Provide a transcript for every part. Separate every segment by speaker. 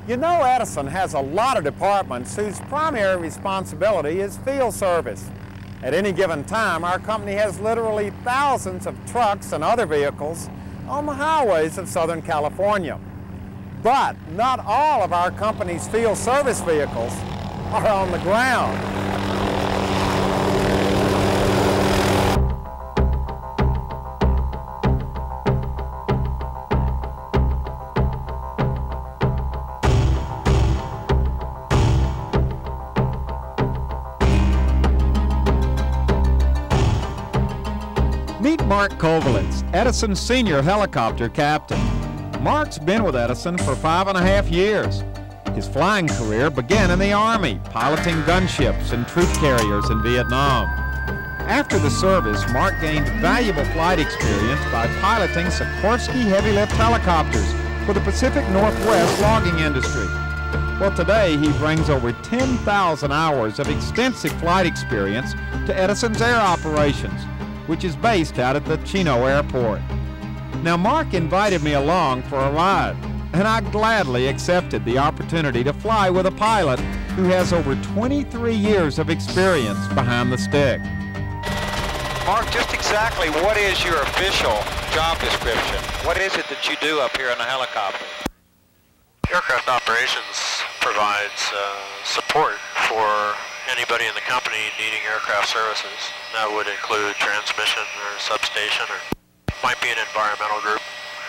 Speaker 1: You know, Edison has a lot of departments whose primary responsibility is field service. At any given time, our company has literally thousands of trucks and other vehicles on the highways of Southern California. But not all of our company's field service vehicles are on the ground. Meet Mark Kovalitz, Edison's senior helicopter captain. Mark's been with Edison for 5.5 years. His flying career began in the Army, piloting gunships and troop carriers in Vietnam. After the service, Mark gained valuable flight experience by piloting Sikorsky heavy-lift helicopters for the Pacific Northwest logging industry. Well, today he brings over 10,000 hours of extensive flight experience to Edison's air operations, which is based out at the Chino Airport. Now, Mark invited me along for a ride, and I gladly accepted the opportunity to fly with a pilot who has over 23 years of experience behind the stick.
Speaker 2: Mark, just exactly what is your official job description? What is it that you do up here in the helicopter?
Speaker 3: Aircraft operations provides support for anybody in the company needing aircraft services. That would include transmission or substation, or might be an environmental group.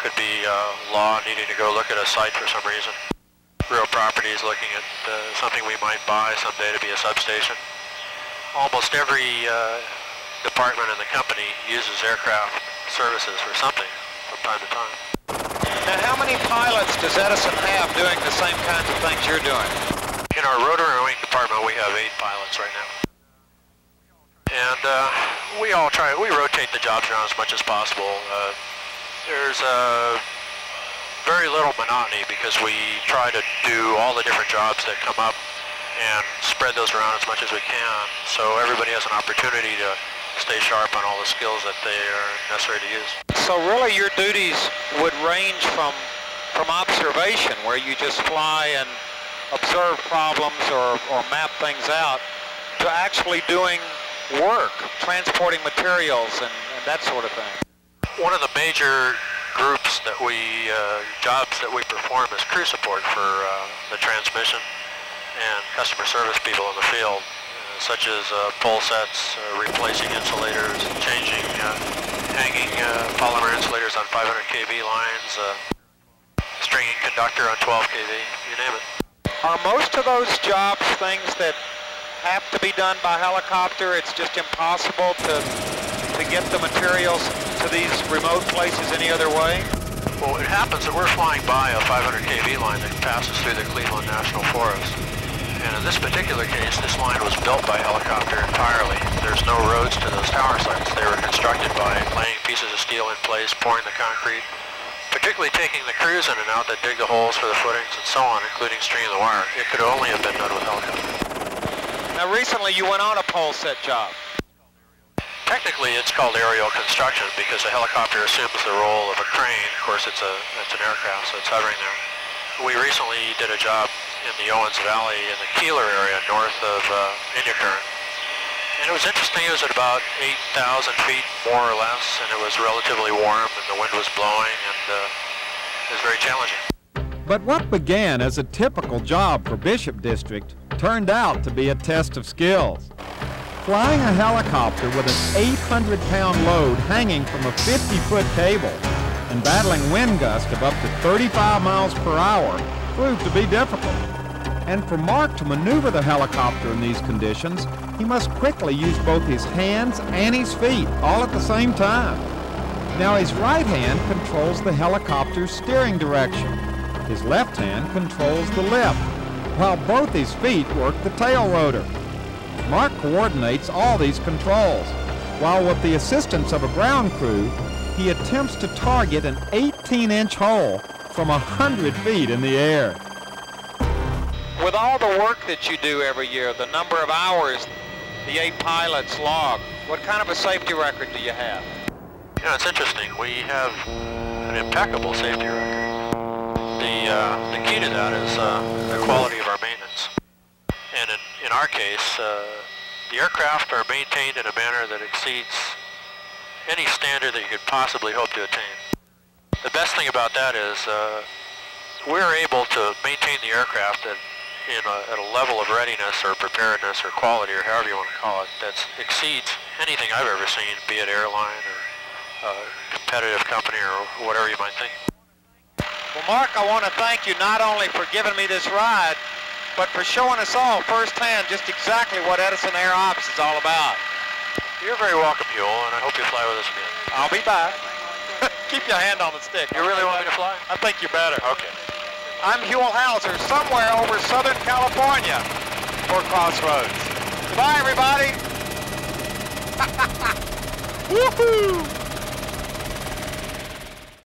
Speaker 3: Could be law needing to go look at a site for some reason. Real properties looking at something we might buy someday to be a substation. Almost every department in the company uses aircraft services for something from time to time.
Speaker 2: Now, how many pilots does Edison have doing the same kinds of things you're doing?
Speaker 3: In our rotor and wing department, we have 8 pilots right now. And we rotate the jobs around as much as possible. There's very little monotony because we try to do all the different jobs that come up and spread those around as much as we can. So everybody has an opportunity to stay sharp on all the skills that they are necessary to use.
Speaker 2: So really your duties would range from observation, where you just fly and observe problems or map things out, to actually doing work, transporting materials and that sort of thing.
Speaker 3: One of the major groups that jobs that we perform is crew support for the transmission and customer service people in the field, such as pole sets, replacing insulators, changing hanging polymer insulators on 500 kV lines, stringing conductor on 12 kV, you name it.
Speaker 2: Are most of those jobs things that have to be done by helicopter? It's just impossible to get the materials to these remote places any other way?
Speaker 3: Well, it happens that we're flying by a 500 kV line that passes through the Cleveland National Forest. And in this particular case, this line was built by helicopter entirely. There's no roads to those tower sites. They were constructed by laying pieces of steel in place, pouring the concrete, particularly taking the crews in and out that dig the holes for the footings and so on, including stringing the wire. It could only have been done with helicopter.
Speaker 2: Now recently you went on a pole set job.
Speaker 3: Technically it's called aerial construction because a helicopter assumes the role of a crane. Of course it's an aircraft, so it's hovering there. We recently did a job in the Owens Valley in the Keeler area north of India Current. And it was interesting. It was at about 8,000 feet more or less, and it was relatively warm and the wind was blowing, and it was very challenging.
Speaker 1: But what began as a typical job for Bishop District turned out to be a test of skills. Flying a helicopter with an 800-pound load hanging from a 50-foot cable and battling wind gusts of up to 35 miles per hour proved to be difficult. And for Mark to maneuver the helicopter in these conditions, he must quickly use both his hands and his feet all at the same time. Now his right hand controls the helicopter's steering direction. His left hand controls the lift, while both his feet work the tail rotor. Mark coordinates all these controls, while with the assistance of a ground crew, he attempts to target an 18-inch hole from 100 feet in the air.
Speaker 2: With all the work that you do every year, the number of hours the 8 pilots log, what kind of a safety record do you have?
Speaker 3: You know, it's interesting. We have an impeccable safety record. The the key to that is the quality of our maintenance. And in our case, the aircraft are maintained in a manner that exceeds any standard that you could possibly hope to attain. The best thing about that is we're able to maintain the aircraft at a level of readiness or preparedness or quality or however you want to call it that exceeds anything I've ever seen, be it airline or competitive company or whatever you might think.
Speaker 2: Well, Mark, I want to thank you not only for giving me this ride, but for showing us all firsthand just exactly what Edison Air Ops is all about.
Speaker 3: You're very welcome, Huell, and I hope you fly with us again.
Speaker 2: I'll be back. Keep your hand on the stick.
Speaker 3: You really want me to fly?
Speaker 2: I think you better.
Speaker 3: Okay.
Speaker 2: I'm Huell Howser, somewhere over Southern California for Crossroads. Goodbye, everybody. Woohoo!